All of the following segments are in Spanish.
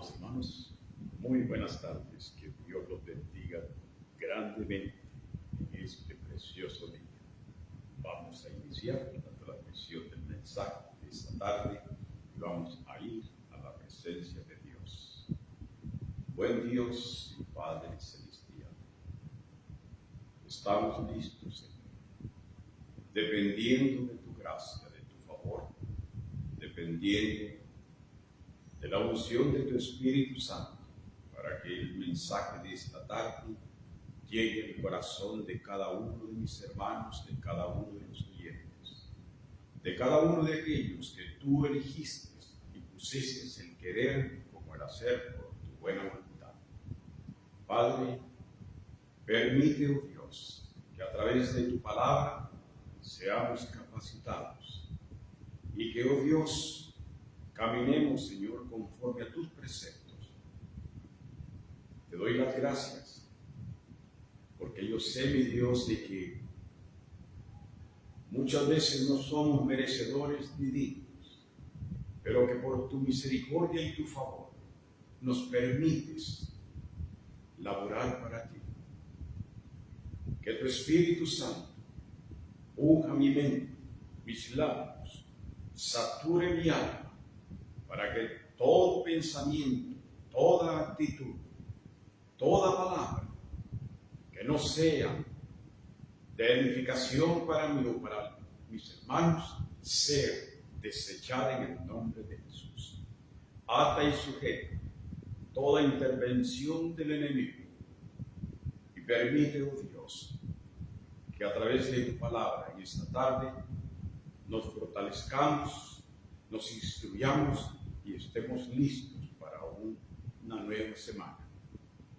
Amados hermanos, muy buenas tardes. Que Dios los bendiga grandemente en este precioso día. Vamos a iniciar la transmisión del mensaje de esta tarde y vamos a ir a la presencia de Dios. Buen Dios y Padre celestial, estamos listos, Señor, dependiendo de tu gracia, de tu favor, dependiendo de la unción de tu Espíritu Santo, para que el mensaje de esta tarde llegue al corazón de cada uno de mis hermanos, de cada uno de los oyentes, de cada uno de aquellos que tú elegiste y pusiste el querer como el hacer por tu buena voluntad. Padre, permite, oh Dios, que a través de tu palabra seamos capacitados y que, oh Dios, caminemos, Señor, conforme a tus preceptos. Te doy las gracias, porque yo sé, mi Dios, de que muchas veces no somos merecedores ni dignos, pero que por tu misericordia y tu favor nos permites laborar para ti. Que tu Espíritu Santo unja mi mente, mis labios, sature mi alma, para que todo pensamiento, toda actitud, toda palabra que no sea de edificación para mí o para mis hermanos, sea desechada en el nombre de Jesús. Ata y sujeta toda intervención del enemigo y permite, oh Dios, que a través de tu palabra en esta tarde nos fortalezcamos, nos instruyamos y estemos listos para una nueva semana.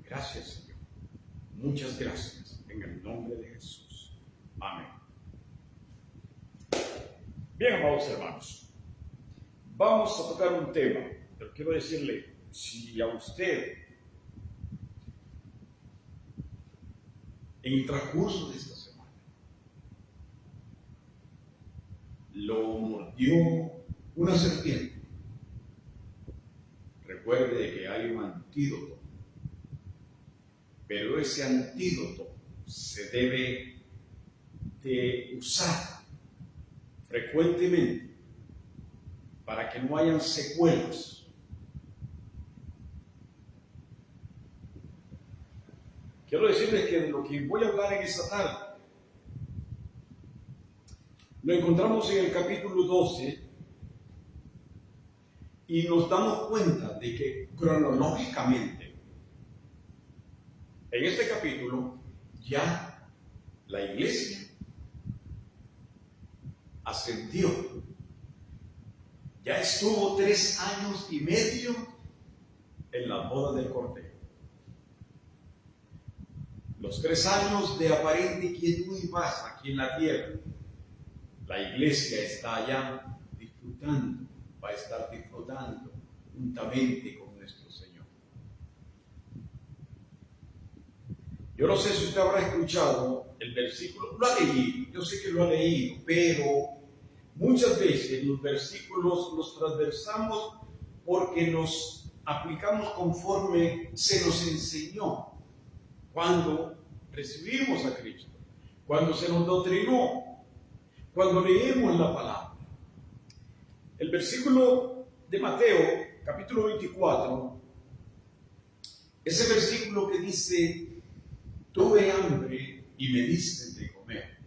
Gracias, Señor. Muchas gracias en el nombre de Jesús. Amén. Bien, amados hermanos, vamos a tocar un tema, pero quiero decirle, si a usted en el transcurso de esta semana lo mordió una serpiente, recuerde que hay un antídoto, pero ese antídoto se debe de usar frecuentemente para que no hayan secuelas. Quiero decirles que de lo que voy a hablar en esta tarde lo encontramos en el capítulo 12 y nos damos cuenta de que cronológicamente en este capítulo ya la iglesia ascendió, ya estuvo 3 años y medio en la boda del Cordero. Los 3 años de aparente quietud y paz aquí en la tierra, la iglesia está allá disfrutando, va a estar disfrutando juntamente con nuestro Señor. Yo no sé si usted habrá escuchado el versículo, lo ha leído, yo sé que lo ha leído, pero muchas veces los versículos los transversamos porque nos aplicamos conforme se nos enseñó cuando recibimos a Cristo, cuando se nos doctrinó, cuando leemos la palabra. El versículo de Mateo, capítulo 24, ese versículo que dice: tuve hambre y me diste de comer,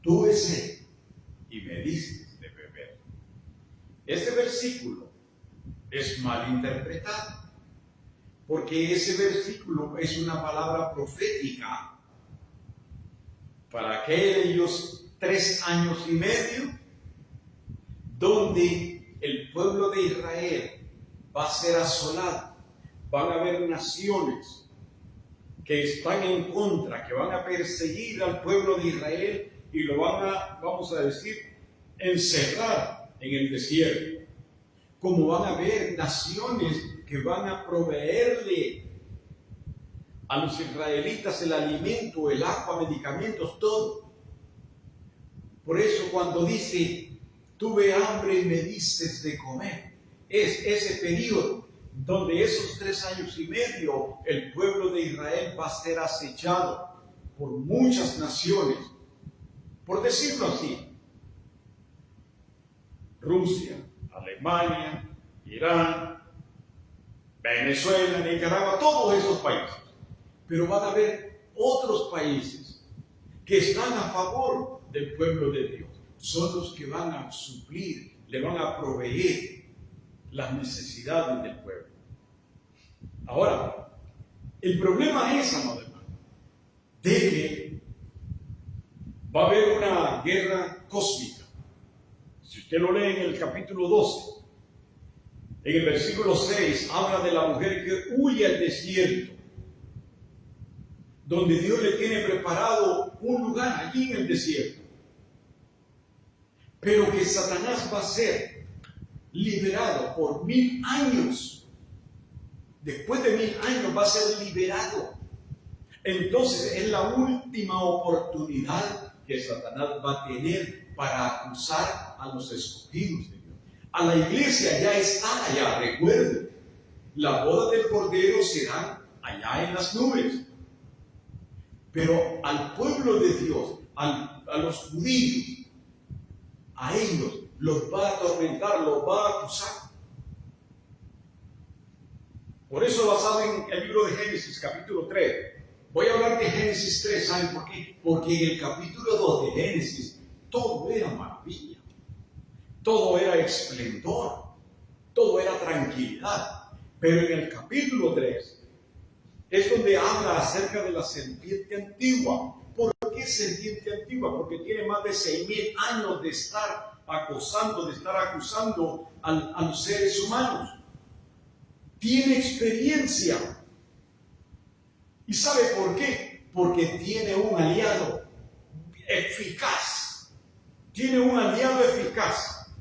tuve sed y me diste de beber. Este versículo es mal interpretado, porque ese versículo es una palabra profética para aquellos 3 años y medio donde el pueblo de Israel va a ser asolado. Van a haber naciones que están en contra, que van a perseguir al pueblo de Israel y lo van a, vamos a decir, encerrar en el desierto. Como van a haber naciones que van a proveerle a los israelitas el alimento, el agua, medicamentos, todo. Por eso cuando dice: tuve hambre y me diste de comer, es ese periodo donde esos 3 años y medio el pueblo de Israel va a ser acechado por muchas naciones, por decirlo así: Rusia, Alemania, Irán, Venezuela, Nicaragua, todos esos países. Pero van a haber otros países que están a favor del pueblo de Dios. Son los que van a suplir, le van a proveer las necesidades del pueblo. Ahora, el problema es, amado hermano, de que va a haber una guerra cósmica. Si usted lo lee en el capítulo 12, en el versículo 6, habla de la mujer que huye al desierto, donde Dios le tiene preparado un lugar allí en el desierto. Pero que Satanás va a ser liberado por 1000 años. Después de 1000 años va a ser liberado. Entonces es la última oportunidad que Satanás va a tener para acusar a los escogidos de Dios. A la iglesia ya está allá, recuerden. La boda del Cordero será allá en las nubes. Pero al pueblo de Dios, a los judíos, a ellos los va a atormentar, los va a acusar. Por eso, basado en el libro de Génesis, capítulo 3, voy a hablar de Génesis 3, ¿saben por qué? Porque en el capítulo 2 de Génesis todo era maravilla, todo era esplendor, todo era tranquilidad. Pero en el capítulo 3 es donde habla acerca de la serpiente antigua. ¿Por qué serpiente antigua? Porque tiene más de 6000 años de estar acosando, de estar acusando a los seres humanos. Tiene experiencia. ¿Y sabe por qué? Porque tiene un aliado eficaz. Tiene un aliado eficaz.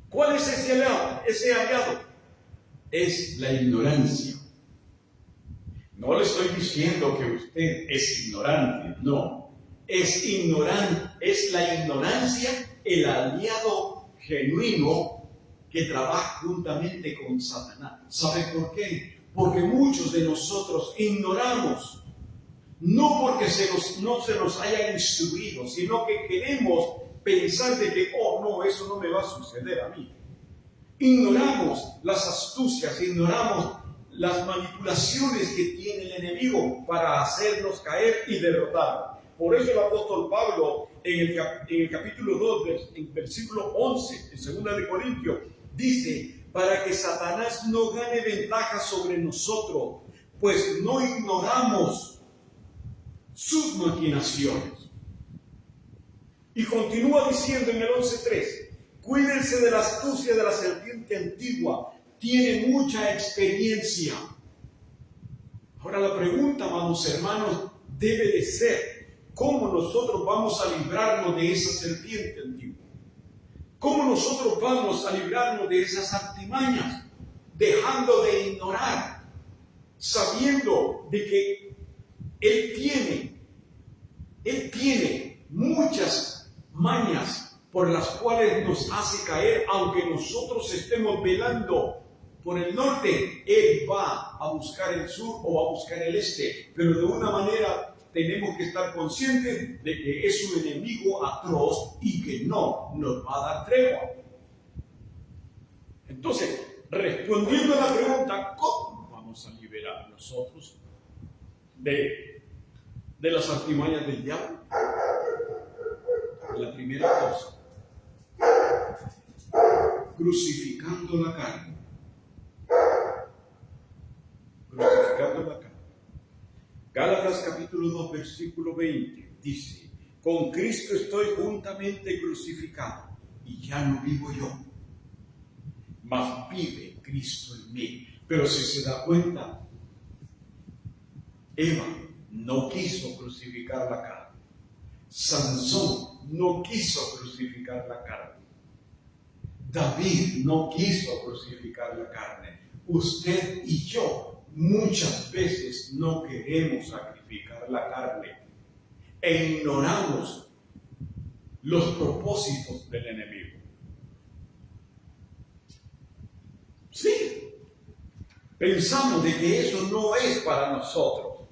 ¿Cuál es ese aliado? Ese aliado es la ignorancia. No le estoy diciendo que usted es ignorante, no. Es ignorante, es la ignorancia el aliado genuino que trabaja juntamente con Satanás. ¿Sabe por qué? Porque muchos de nosotros ignoramos, no porque no se nos haya instruido, sino que queremos pensar de que, oh no, eso no me va a suceder a mí. Ignoramos las astucias, ignoramos las manipulaciones que tiene el enemigo para hacernos caer y derrotar. Por eso el apóstol Pablo en el capítulo 2, en versículo 11, en 2 de Corintios, dice: para que Satanás no gane ventaja sobre nosotros, pues no ignoramos sus maquinaciones. Y continúa diciendo en el 11:3: cuídense de la astucia de la serpiente antigua, tiene mucha experiencia. Ahora la pregunta, amados hermanos, debe de ser: ¿cómo nosotros vamos a librarnos de esa serpiente antigua? ¿Cómo nosotros vamos a librarnos de esas artimañas? Dejando de ignorar, sabiendo de que Él tiene muchas mañas por las cuales nos hace caer, aunque nosotros estemos velando por el norte. Él va a buscar el sur o va a buscar el este, pero de una manera tenemos que estar conscientes de que es un enemigo atroz y que no nos va a dar tregua. Entonces, respondiendo a la pregunta, ¿cómo vamos a liberar nosotros de las artimañas del diablo? La primera cosa: crucificando la carne. Crucificando la carne. Gálatas capítulo 2, versículo 20 dice: con Cristo estoy juntamente crucificado, y ya no vivo yo, mas vive Cristo en mí. Pero si se da cuenta, Eva no quiso crucificar la carne. Sansón no quiso crucificar la carne. David no quiso crucificar la carne. Usted y yo muchas veces no queremos sacrificar la carne e ignoramos los propósitos del enemigo. Sí, pensamos de que eso no es para nosotros.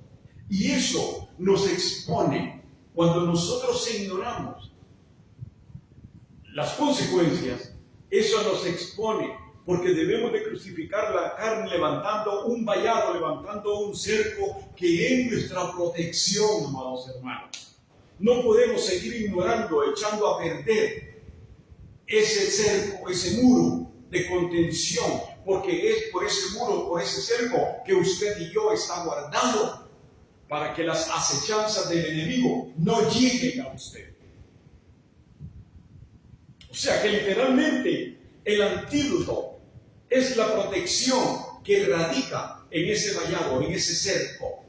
Y eso nos expone cuando nosotros ignoramos las consecuencias. Eso nos expone porque debemos de crucificar la carne levantando un vallado, levantando un cerco que es nuestra protección, amados hermanos. No podemos seguir ignorando, echando a perder ese cerco, ese muro de contención, porque es por ese muro, por ese cerco que usted y yo está guardando para que las acechanzas del enemigo no lleguen a usted. O sea que literalmente el antídoto es la protección que radica en ese vallado, en ese cerco.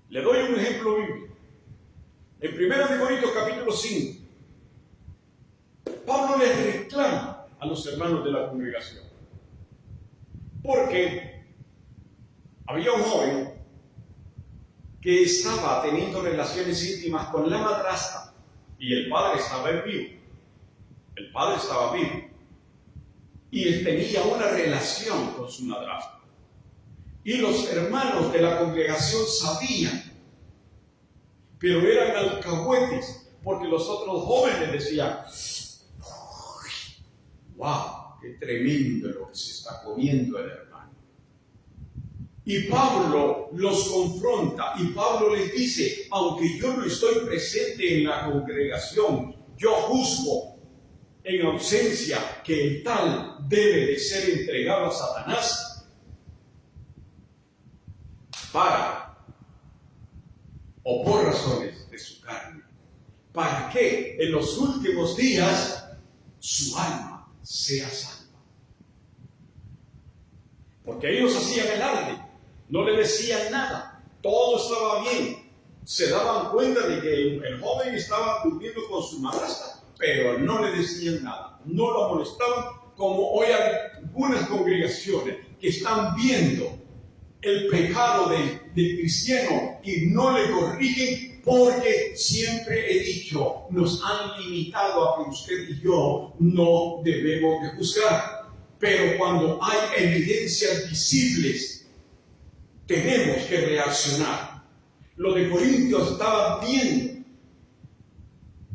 Le doy un ejemplo bíblico. En 1 Corintios capítulo 5, Pablo les reclama a los hermanos de la congregación, porque había un joven que estaba teniendo relaciones íntimas con la madrastra y el padre estaba vivo. El padre estaba vivo y él tenía una relación con su madrastra. Y los hermanos de la congregación sabían, pero eran alcahuetes, porque los otros jóvenes decían: ¡wow! ¡Qué tremendo lo que se está comiendo el hermano! Y Pablo los confronta y Pablo les dice: aunque yo no estoy presente en la congregación, yo juzgo en ausencia que el tal debe de ser entregado a Satanás para o por razones de su carne, para que en los últimos días su alma sea salva. Porque ellos hacían el alarde, no le decían nada, todo estaba bien, se daban cuenta de que el joven estaba durmiendo con su madrastra, pero no le decían nada, no lo molestaban, como hoy hay algunas congregaciones que están viendo el pecado del cristiano y no le corrigen, porque siempre he dicho, nos han limitado a que usted y yo no debemos de juzgar. Pero cuando hay evidencias visibles, tenemos que reaccionar. Los de Corintios estaban viendo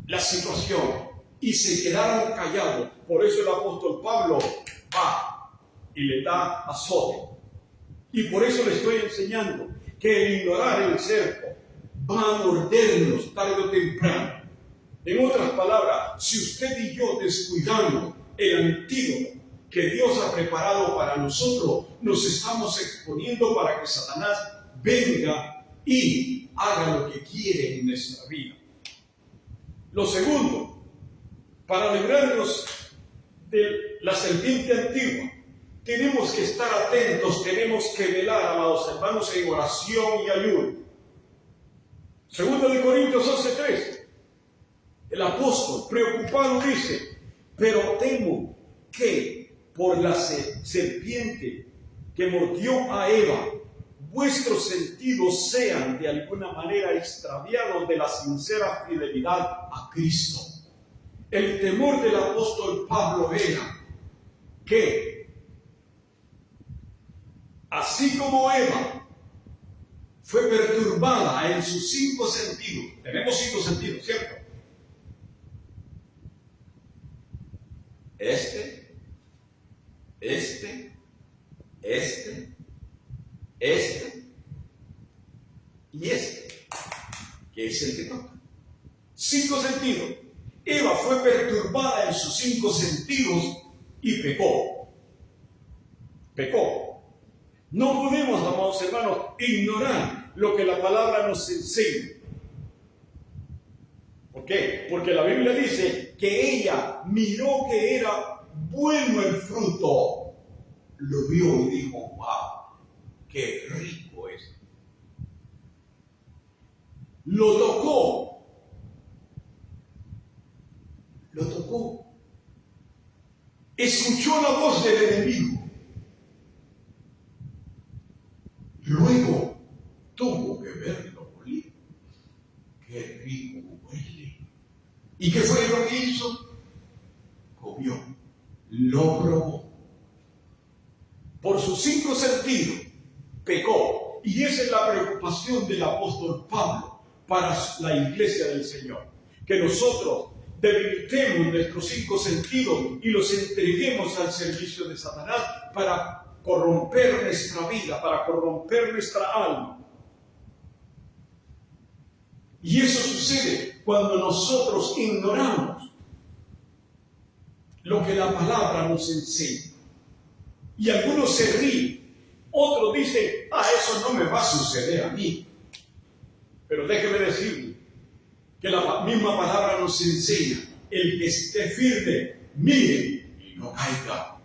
la situación y se quedaron callados. Por eso el apóstol Pablo va y le da azote. Y por eso le estoy enseñando que el ignorar el cerco va a mordernos tarde o temprano. En otras palabras, si usted y yo descuidamos el antídoto que Dios ha preparado para nosotros, nos estamos exponiendo para que Satanás venga y haga lo que quiere en nuestra vida. Lo segundo, para librarnos de la serpiente antigua, tenemos que estar atentos, tenemos que velar, amados hermanos, en oración y ayuno. 2 Corintios 11:3, el apóstol preocupado dice: pero temo que por la serpiente que mordió a Eva, vuestros sentidos sean de alguna manera extraviados de la sincera fidelidad a Cristo. El temor del apóstol Pablo era que, así como Eva fue perturbada en sus 5 sentidos, tenemos 5 sentidos, ¿cierto? Este y que es el que toca. 5 sentidos. Eva fue perturbada en sus 5 sentidos y pecó. No podemos, amados hermanos, ignorar lo que la palabra nos enseña. ¿Por qué? Porque la Biblia dice que ella miró que era bueno el fruto, lo vio y dijo: ¡wow! ¡Qué rico es! Lo tocó. Escuchó la voz del enemigo. Luego tuvo que verlo morir. ¡Qué rico huele! ¿Y qué fue lo que hizo? Comió, lo probó. Por sus 5 sentidos pecó. Y esa es la preocupación del apóstol Pablo para la iglesia del Señor. Que nosotros debilitemos nuestros 5 sentidos y los entreguemos al servicio de Satanás para corromper nuestra vida, para corromper nuestra alma. Y eso sucede cuando nosotros ignoramos lo que la palabra nos enseña. Y algunos se ríen, otros dicen, eso no me va a suceder a mí. Pero déjeme decirle que la misma palabra nos enseña, el que esté firme, mire y no caiga.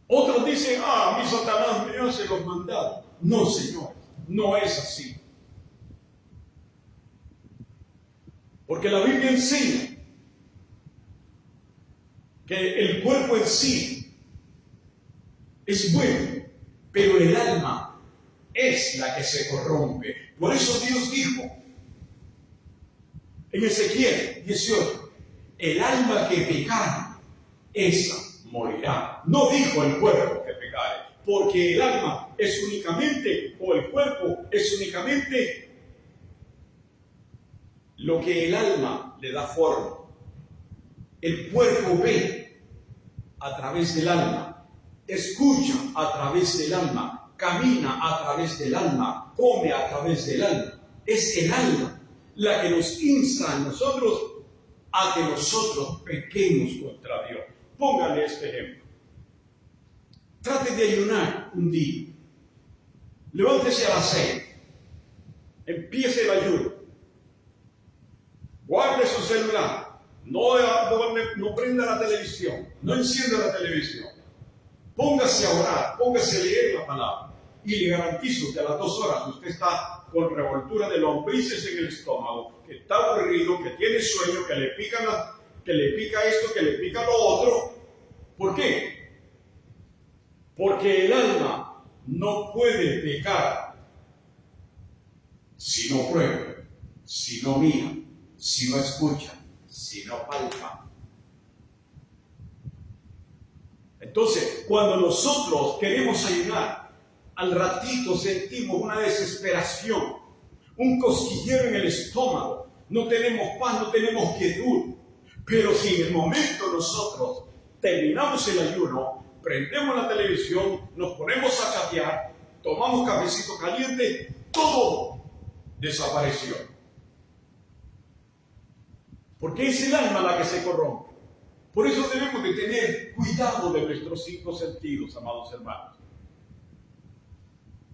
Otros dicen, mi Satanás me hace los mandados. No, Señor, no es así. Porque la Biblia enseña que el cuerpo en sí es bueno, pero el alma es la que se corrompe. Por eso Dios dijo en Ezequiel 18, el alma que pecare, esa morirá. No dijo el cuerpo que pecare, porque el alma es únicamente, o el cuerpo es únicamente lo que el alma le da forma. El cuerpo ve a través del alma, escucha a través del alma, camina a través del alma, come a través del alma. Es el alma la que nos insta a nosotros a que nosotros pequemos contra Dios. Póngale este ejemplo. Trate de ayunar un día. Levántese a las 6. Empiece el ayuno. Guarde su celular. No prenda la televisión. No encienda la televisión. Póngase a orar. Póngase a leer la palabra. Y le garantizo que a las 2 horas usted está con revoltura de lombrices en el estómago, que está aburrido, que tiene sueño, que le pica esto, que le pica lo otro. ¿Por qué? Porque el alma no puede pecar si no prueba, si no mira, si no escucha, si no palpa. Entonces, cuando nosotros queremos ayunar, al ratito sentimos una desesperación, un cosquilleo en el estómago, no tenemos paz, no tenemos quietud. Pero si en el momento nosotros terminamos el ayuno, prendemos la televisión, nos ponemos a chatear, tomamos cafecito caliente, todo desapareció. Porque es el alma la que se corrompe. Por eso debemos de tener cuidado de nuestros 5 sentidos, amados hermanos.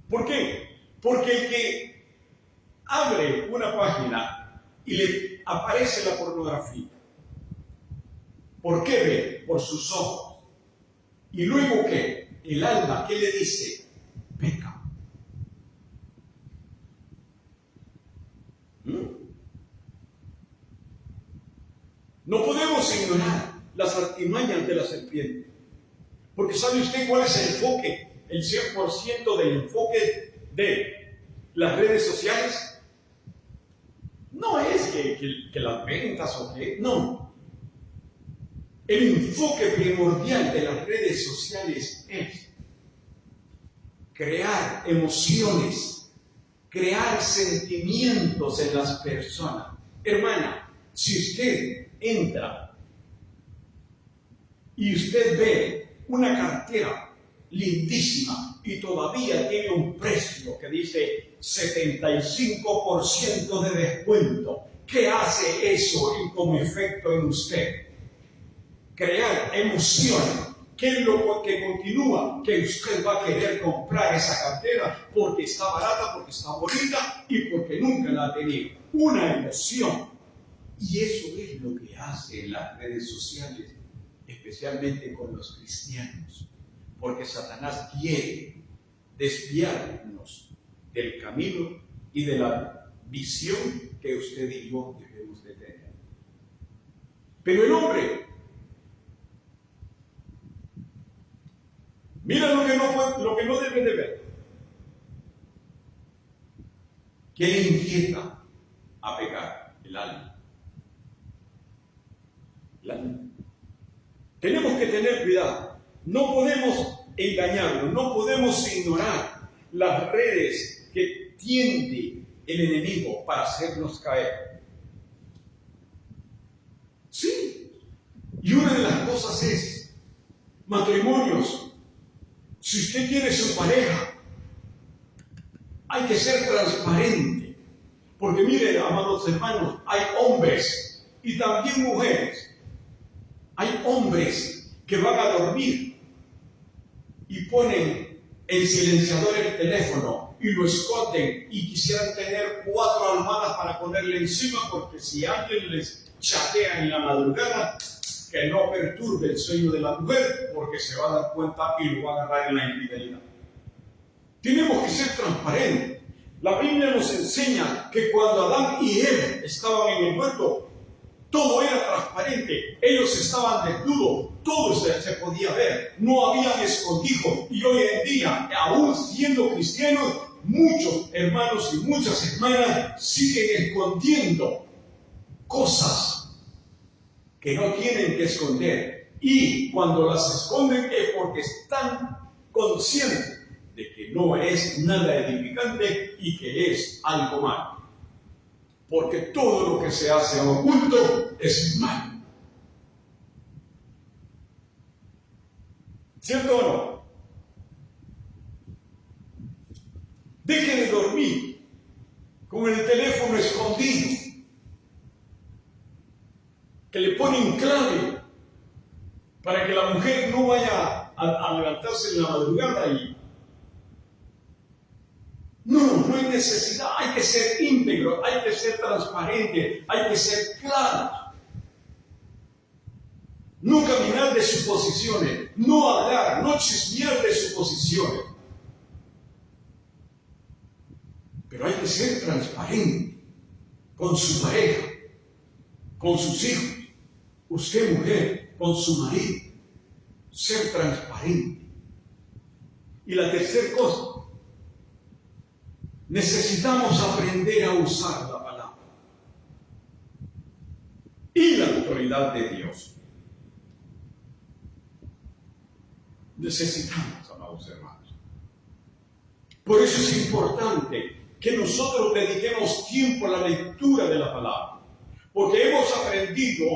¿Por qué? Porque el que abre una página y le aparece la pornografía, ¿por qué ve? Por sus ojos. Y luego, ¿qué? El alma, ¿qué le dice? Peca. No podemos ignorar las artimañas de la serpiente. Porque ¿sabe usted cuál es el enfoque? El 100% del enfoque de las redes sociales. No es que las ventas o qué, no. El enfoque primordial de las redes sociales es crear emociones, crear sentimientos en las personas. Hermana, si usted entra y usted ve una cartera lindísima y todavía tiene un precio que dice 75% de descuento, ¿qué hace eso como efecto en usted? Crear emociones. ¿Qué es lo que continúa? Que usted va a querer comprar esa cartera porque está barata, porque está bonita y porque nunca la ha tenido. Una emoción. Y eso es lo que hace en las redes sociales, especialmente con los cristianos. Porque Satanás quiere desviarnos del camino y de la visión que usted y yo debemos de tener. Pero el hombre, mira lo que no debe de ver. ¿Qué le inquieta a pecar? El alma. El alma. Tenemos que tener cuidado. No podemos engañarnos, no podemos ignorar las redes que tiende el enemigo para hacernos caer. Sí. Y una de las cosas es, matrimonios, si usted quiere su pareja, hay que ser transparente. Porque mire, amados hermanos, hay hombres y también mujeres. Hay hombres que van a dormir y ponen en silenciador el teléfono y lo esconden y quisieran tener 4 almohadas para ponerle encima, porque si alguien les chatea en la madrugada, que no perturbe el sueño de la mujer, porque se va a dar cuenta y lo va a agarrar en la infidelidad. Tenemos que ser transparentes. La Biblia nos enseña que cuando Adán y Eva estaban en el huerto, todo era transparente, ellos estaban desnudos, todo se podía ver, no habían escondido. Y hoy en día, aún siendo cristianos, muchos hermanos y muchas hermanas siguen escondiendo cosas que no tienen que esconder. Y cuando las esconden es porque están conscientes de que no es nada edificante y que es algo malo. Porque todo lo que se hace en oculto es malo. ¿Cierto o no? Deje de dormir con el teléfono escondido, que le ponen clave para que la mujer no vaya a levantarse en la madrugada y... No hay necesidad, hay que ser íntegro, hay que ser transparente, hay que ser claro. No caminar de suposiciones, no hablar, no chismear de suposiciones. Pero hay que ser transparente con su pareja, con sus hijos, usted mujer, con su marido. Ser transparente. Y la tercera cosa, necesitamos aprender a usar la palabra y la autoridad de Dios. Necesitamos, amados hermanos. Por eso es importante que nosotros dediquemos tiempo a la lectura de la palabra, porque hemos aprendido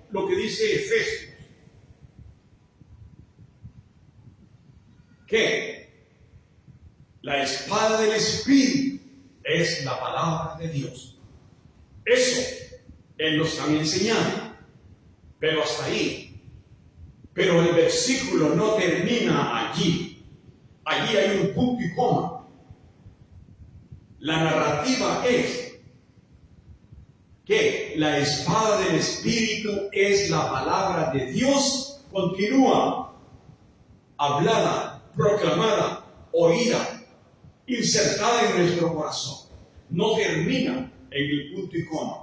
lo que dice Efesios, que la espada del Espíritu es la palabra de Dios. Eso Él nos ha enseñado, pero hasta ahí. Pero el versículo no termina allí. Allí hay un punto y coma. La narrativa es que la espada del Espíritu es la palabra de Dios. Continúa, hablada, proclamada, oída, insertada en nuestro corazón. No termina en el punto y coma.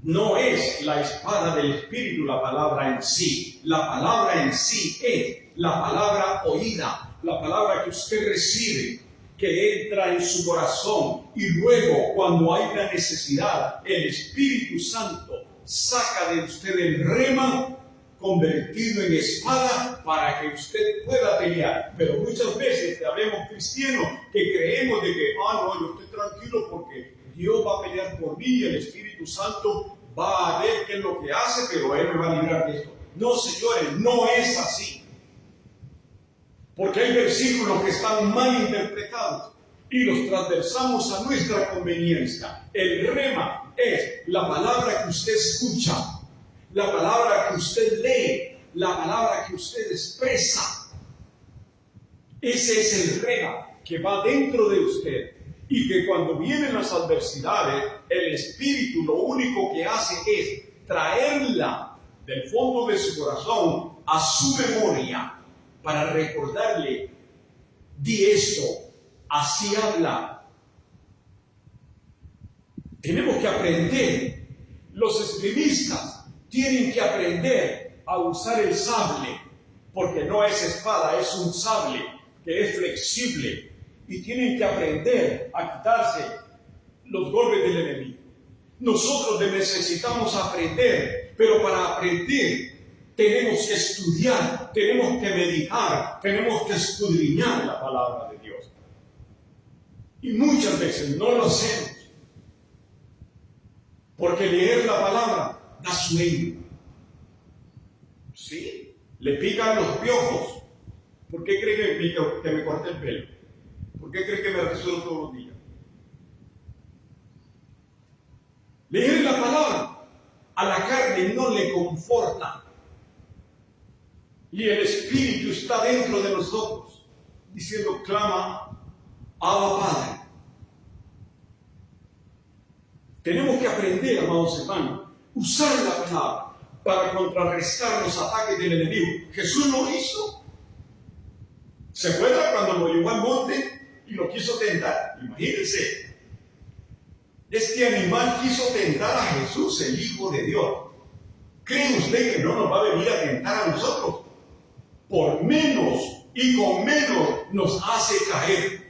No es la espada del Espíritu la palabra en sí. La palabra en sí es la palabra oída, la palabra que usted recibe, que entra en su corazón, y luego cuando hay una necesidad, el Espíritu Santo saca de usted el rema convertido en espada para que usted pueda pelear. Pero muchas veces habemos cristianos que creemos de que, no, yo estoy tranquilo porque Dios va a pelear por mí y el Espíritu Santo va a ver qué es lo que hace, pero Él me va a librar de esto. No, señores, no es así. Porque hay versículos que están mal interpretados y los transversamos a nuestra conveniencia. El rema es la palabra que usted escucha, la palabra que usted lee, la palabra que usted expresa. Ese es el rema que va dentro de usted. Y que cuando vienen las adversidades, el Espíritu lo único que hace es traerla del fondo de su corazón a su memoria para recordarle, di esto, así habla. Tenemos que aprender. Los escribistas tienen que aprender a usar el sable, porque no es espada, es un sable que es flexible. Y tienen que aprender a quitarse los golpes del enemigo. Nosotros necesitamos aprender, pero para aprender tenemos que estudiar, tenemos que meditar, tenemos que escudriñar la palabra de Dios. Y muchas veces no lo hacemos, porque leer la palabra da sueño. ¿Sí? Le pican los piojos. ¿Por qué cree que me pica que me corte el pelo? ¿Por qué cree que me rasuro todos los días? Leer la palabra a la carne no le conforta. Y el Espíritu está dentro de nosotros, diciendo, clama, Abba Padre. Tenemos que aprender, amados hermanos, usar la palabra para contrarrestar los ataques del enemigo. Jesús lo hizo. ¿Se acuerda cuando lo llevó al monte y lo quiso tentar? Imagínense. Este animal quiso tentar a Jesús, el Hijo de Dios. ¿Cree usted que no nos va a venir a tentar a nosotros? Por menos y con menos nos hace caer.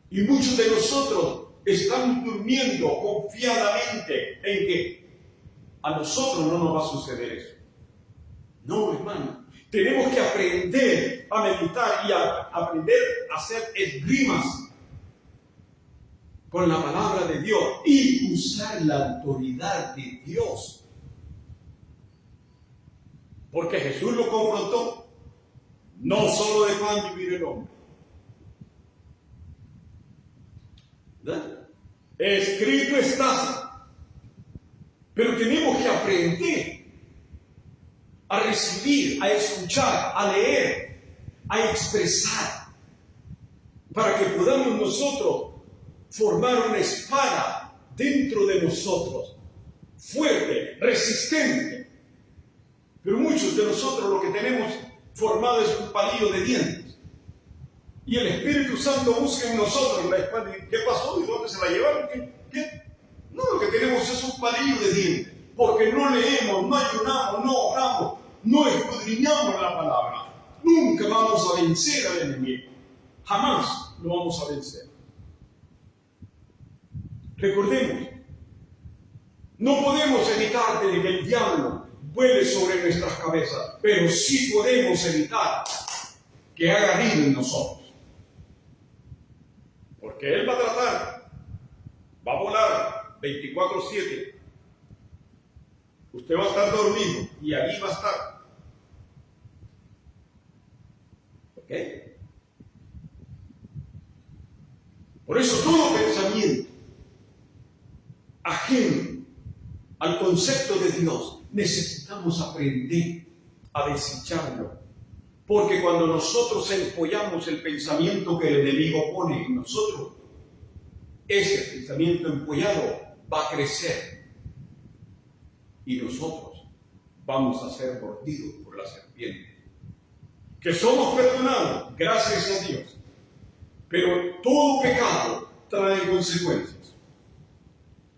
Y muchos de nosotros estamos durmiendo confiadamente en que a nosotros no nos va a suceder eso. No, hermano. Tenemos que aprender a meditar y a aprender a hacer esgrimas con la palabra de Dios y usar la autoridad de Dios. Porque Jesús lo confrontó. No solo de pan vivir el hombre. ¿Verdad? Escrito está. Pero tenemos que aprender a recibir, a escuchar, a leer, a expresar, para que podamos nosotros formar una espada dentro de nosotros, fuerte, resistente. Pero muchos de nosotros lo que tenemos formado es un palillo de dientes. Y el Espíritu Santo busca en nosotros la espada. ¿Qué pasó? ¿Y dónde se la llevaron? ¿Qué? No, lo que tenemos es un palillo de dientes. Porque no leemos, no ayunamos, no oramos, no escudriñamos la palabra. Nunca vamos a vencer al enemigo. Jamás lo vamos a vencer. Recordemos, no podemos evitar de que el diablo vuele sobre nuestras cabezas, pero sí podemos evitar que haga nido en nosotros. Porque él va a tratar, va a volar 24/7. Usted va a estar dormido y ahí va a estar. ¿Ok? Por eso todo pensamiento ajeno al concepto de Dios necesitamos aprender a desecharlo. Porque cuando nosotros empollamos el pensamiento que el enemigo pone en nosotros, ese pensamiento empollado va a crecer. Y nosotros vamos a ser mordidos por la serpiente. Que somos perdonados, gracias a Dios. Pero todo pecado trae consecuencias.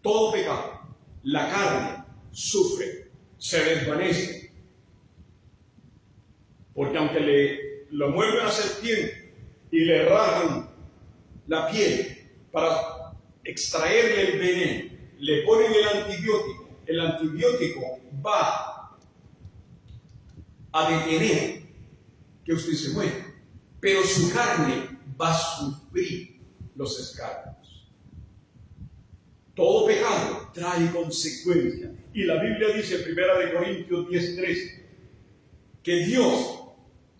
Todo pecado. La carne sufre, se desvanece. Porque aunque lo mueven a la serpiente y le rasgan la piel para extraerle el veneno, le ponen el antibiótico va a detener que usted se muera, pero su carne va a sufrir los escarpios. Todo pecado trae consecuencias. Y la Biblia dice en 1 Corintios 10:13 que Dios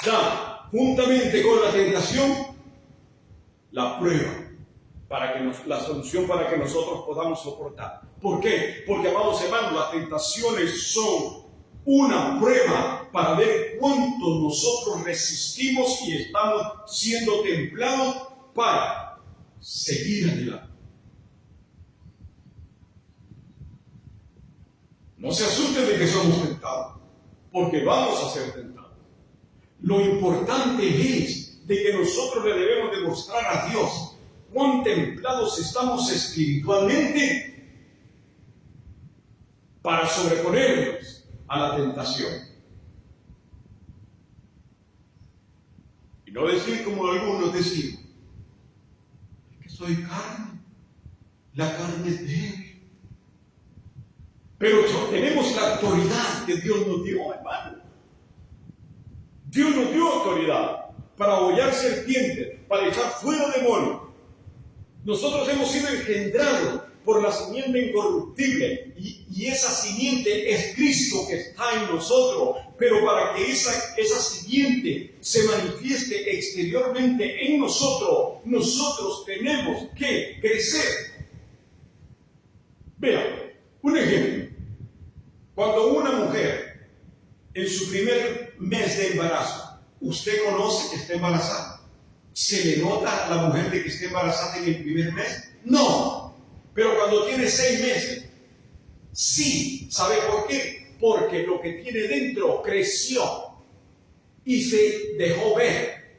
da juntamente con la tentación la prueba para que la solución para que nosotros podamos soportar. ¿Por qué? Porque, amados hermanos, las tentaciones son una prueba para ver cuánto nosotros resistimos y estamos siendo templados para seguir adelante. No se asusten de que somos tentados, porque vamos a ser tentados. Lo importante es de que nosotros le debemos demostrar a Dios cuán templados estamos espiritualmente para sobreponernos a la tentación. Y no decir como algunos decimos, es que soy carne, la carne es débil. Pero tenemos la autoridad que Dios nos dio, hermano. Dios nos dio autoridad para hollar serpientes, para echar fuera demonios. Nosotros hemos sido engendrados por la simiente incorruptible y esa simiente es Cristo que está en nosotros. Pero para que esa simiente se manifieste exteriormente en nosotros, nosotros tenemos que crecer. Vean, un ejemplo. Cuando una mujer en su primer mes de embarazo, usted conoce que está embarazada. ¿Se le nota a la mujer de que está embarazada en el primer mes? No. Pero cuando tiene 6 meses, sí. ¿Sabe por qué? Porque lo que tiene dentro creció y se dejó ver.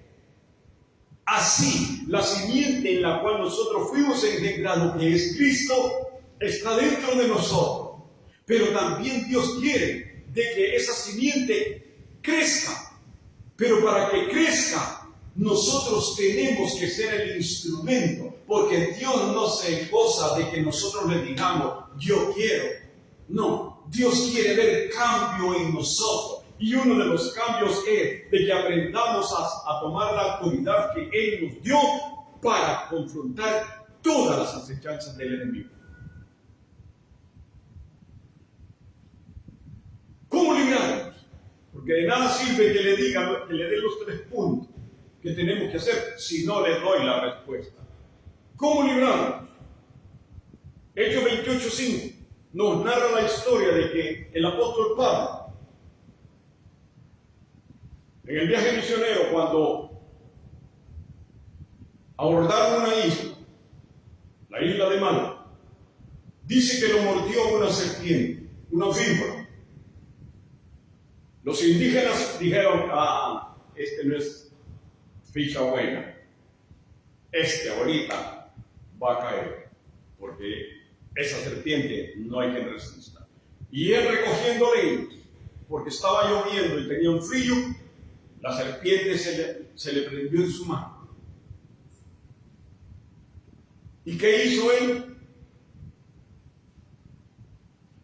Así, la simiente en la cual nosotros fuimos engendrados, que es Cristo, está dentro de nosotros. Pero también Dios quiere de que esa simiente crezca. Pero para que crezca, nosotros tenemos que ser el instrumento, porque Dios no se goza de que nosotros le digamos, yo quiero. No, Dios quiere ver cambio en nosotros. Y uno de los cambios es de que aprendamos a tomar la autoridad que Él nos dio para confrontar todas las acechanzas del enemigo. ¿Cómo librarnos? Porque de nada sirve que le diga, que le dé los 3 puntos que tenemos que hacer si no le doy la respuesta. ¿Cómo librarnos? Hechos 28:5 nos narra la historia de que el apóstol Pablo, en el viaje misionero, cuando abordaron una isla, la isla de Malta, dice que lo mordió una serpiente, una víbora. Los indígenas dijeron, este no es ficha buena, ahorita va a caer, porque esa serpiente no hay quien resista. Y él recogiendo leños, porque estaba lloviendo y tenía un frío, la serpiente se le prendió en su mano. ¿Y qué hizo él?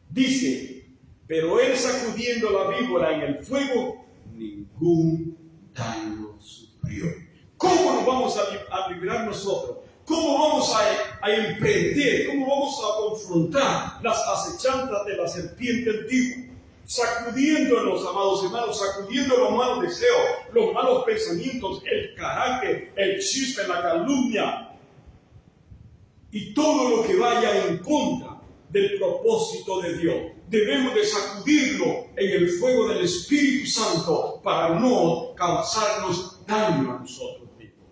Dice, pero él sacudiendo la víbora en el fuego, ningún daño sufrió. ¿Cómo nos vamos a librar nosotros? ¿Cómo vamos a emprender? ¿Cómo vamos a confrontar las acechanzas de la serpiente antigua? Sacudiéndonos, amados hermanos, sacudiendo los malos deseos, los malos pensamientos, el carácter, el chisme, la calumnia y todo lo que vaya en contra del propósito de Dios. Debemos de sacudirlo en el fuego del Espíritu Santo para no causarnos daño a nosotros mismos.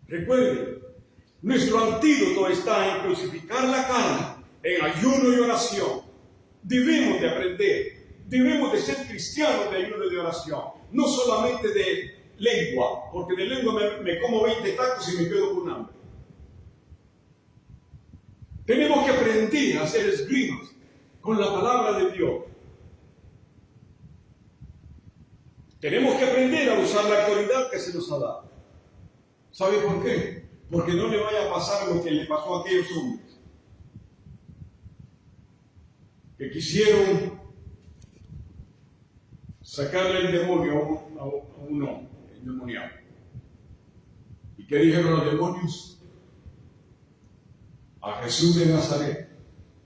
Recuerden, nuestro antídoto está en crucificar la carne, en ayuno y oración. Debemos de aprender, debemos de ser cristianos de ayuno y de oración, no solamente de lengua, porque de lengua me como 20 tacos y me quedo con hambre. Tenemos que aprender a hacer esgrimas con la palabra de Dios. Tenemos que aprender a usar la autoridad que se nos ha dado. ¿Sabe por qué? Porque no le vaya a pasar lo que le pasó a aquellos hombres que quisieron sacarle el demonio a un hombre endemoniado. ¿Y qué dijeron los demonios? A Jesús de Nazaret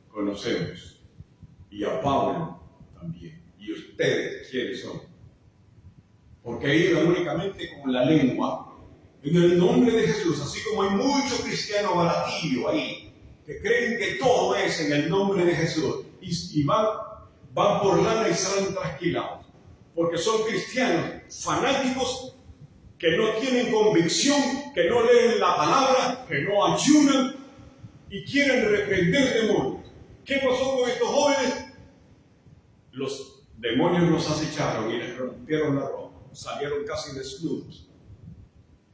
conocemos, y a Pablo también. ¿Y ustedes quiénes son? Porque iban únicamente con la lengua en el nombre de Jesús, así como hay muchos cristianos baratillos ahí que creen que todo es en el nombre de Jesús y van por lana y salen trasquilados, porque son cristianos fanáticos que no tienen convicción, que no leen la palabra, que no ayunan y quieren reprender demonios. ¿Qué pasó con estos jóvenes? Los demonios los acecharon y les rompieron la ropa, salieron casi desnudos.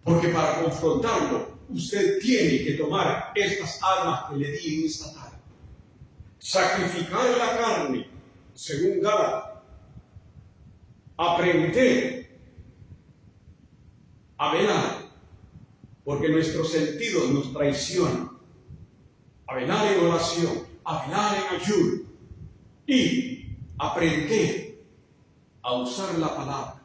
Porque para confrontarlo, usted tiene que tomar estas armas que le di en esta tarde. Sacrificar la carne, según Gálatas. Aprender a velar, porque nuestros sentidos nos traicionan. A velar en oración, a velar en ayuno y aprender a usar la palabra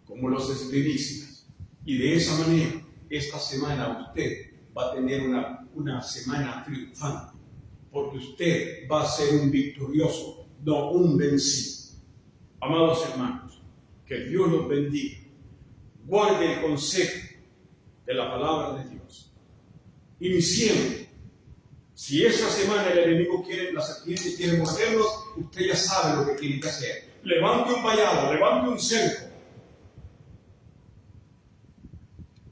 como los escribistas. Y de esa manera, esta semana usted va a tener una semana triunfante, porque usted va a ser un victorioso, no un vencido. Amados hermanos, que Dios los bendiga. Guarde el consejo de la palabra de Dios. Iniciemos. Si esta semana el enemigo quiere, la serpiente quiere morderlos, usted ya sabe lo que tiene que hacer. Levante un vallado, levante un cerco.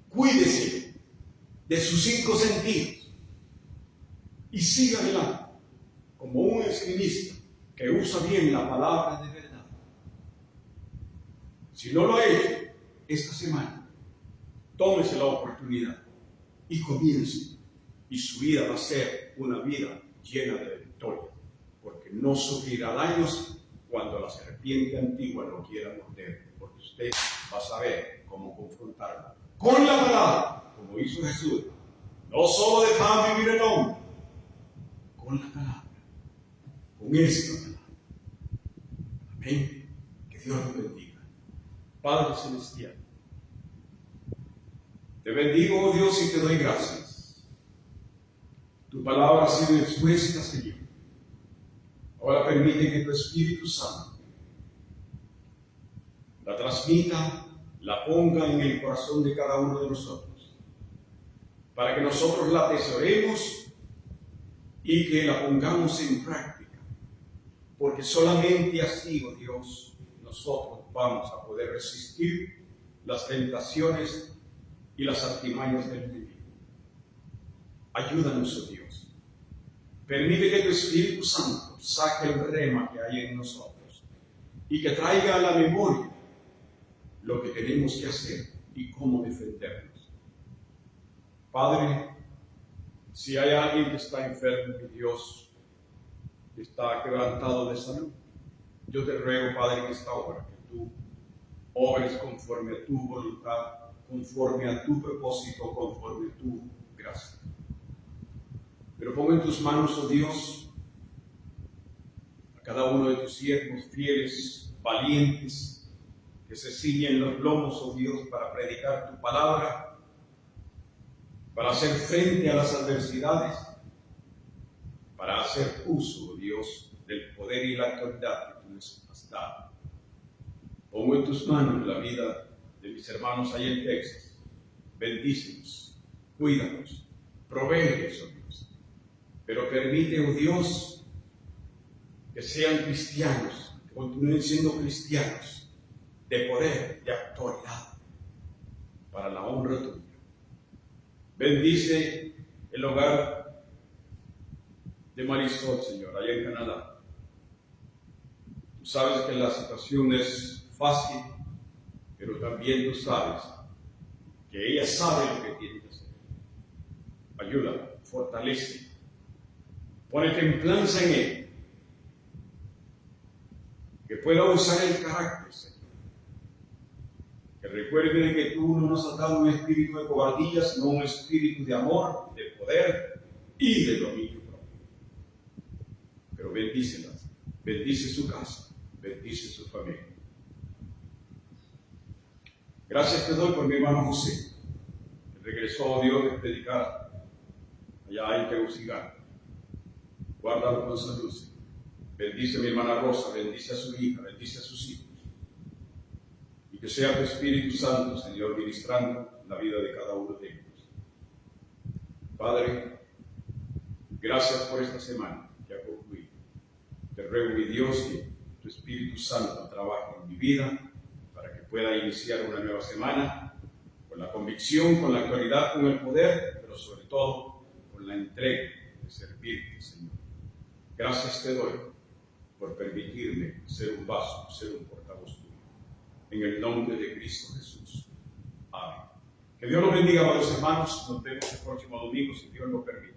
Cuídese de sus 5 sentidos y siga adelante como un esgrimista que usa bien la palabra de verdad. Si no lo ha hecho esta semana, tómese la oportunidad y comience, y su vida va a ser una vida llena de victoria, porque no sufrirá daños cuando la serpiente antigua lo quiera morder, porque usted va a saber cómo confrontarla con la palabra, como hizo Jesús. No solo de pan vivir el hombre, con la palabra, con esta palabra. Amén. Que Dios nos bendiga. Padre Celestial, te bendigo, oh Dios, y te doy gracias. Tu palabra ha sido expuesta, Señor. Ahora permite que tu Espíritu Santo la transmita, la ponga en el corazón de cada uno de nosotros, para que nosotros la atesoremos y que la pongamos en práctica, porque solamente así, oh Dios, nosotros vamos a poder resistir las tentaciones y las artimañas del enemigo. Ayúdanos, oh Dios. Permite que tu Espíritu Santo saque el rema que hay en nosotros y que traiga a la memoria lo que tenemos que hacer y cómo defendernos. Padre, si hay alguien que está enfermo, mi Dios, que está quebrantado de salud, yo te ruego, Padre, en esta hora que tú obres conforme a tu voluntad, conforme a tu propósito, conforme a tu gracia. Pero pongo en tus manos, oh Dios, a cada uno de tus siervos fieles, valientes, que se ciñen los lomos, oh Dios, para predicar tu palabra, para hacer frente a las adversidades, para hacer uso, oh Dios, del poder y la autoridad que tú les has dado. Pongo en tus manos la vida de mis hermanos allá en Texas. Bendícenos, cuídanos, provéeles, oh Dios. Pero permite, oh Dios, que sean cristianos, que continúen siendo cristianos, de poder, de autoridad, para la honra tuya. Bendice el hogar de Marisol, Señor, allá en Canadá. Tú sabes que la situación es fácil, pero también tú sabes que ella sabe lo que tiene que hacer. Ayúdala, fortalece, pone templanza en él, que pueda usar el carácter, Señor. Que recuerde que tú no nos has dado un espíritu de cobardía, sino un espíritu de amor, de poder y de dominio propio. Pero bendícelas, bendice su casa, bendice su familia. Gracias te doy por mi hermano José, que regresó, oh Dios, de predicar allá en Tegucigalpa. Guárdalo con salud, Señor. Bendice a mi hermana Rosa, bendice a su hija, bendice a sus hijos. Y que sea tu Espíritu Santo, Señor, ministrando la vida de cada uno de ellos. Padre, gracias por esta semana que ha concluido. Te ruego, mi Dios, que tu Espíritu Santo trabaje en mi vida para que pueda iniciar una nueva semana con la convicción, con la autoridad, con el poder, pero sobre todo con la entrega de servirte, Señor. Gracias te doy por permitirme ser un vaso, ser un portavoz tuyo. En el nombre de Cristo Jesús. Amén. Que Dios los bendiga, amados hermanos. Nos vemos el próximo domingo, si Dios lo permite.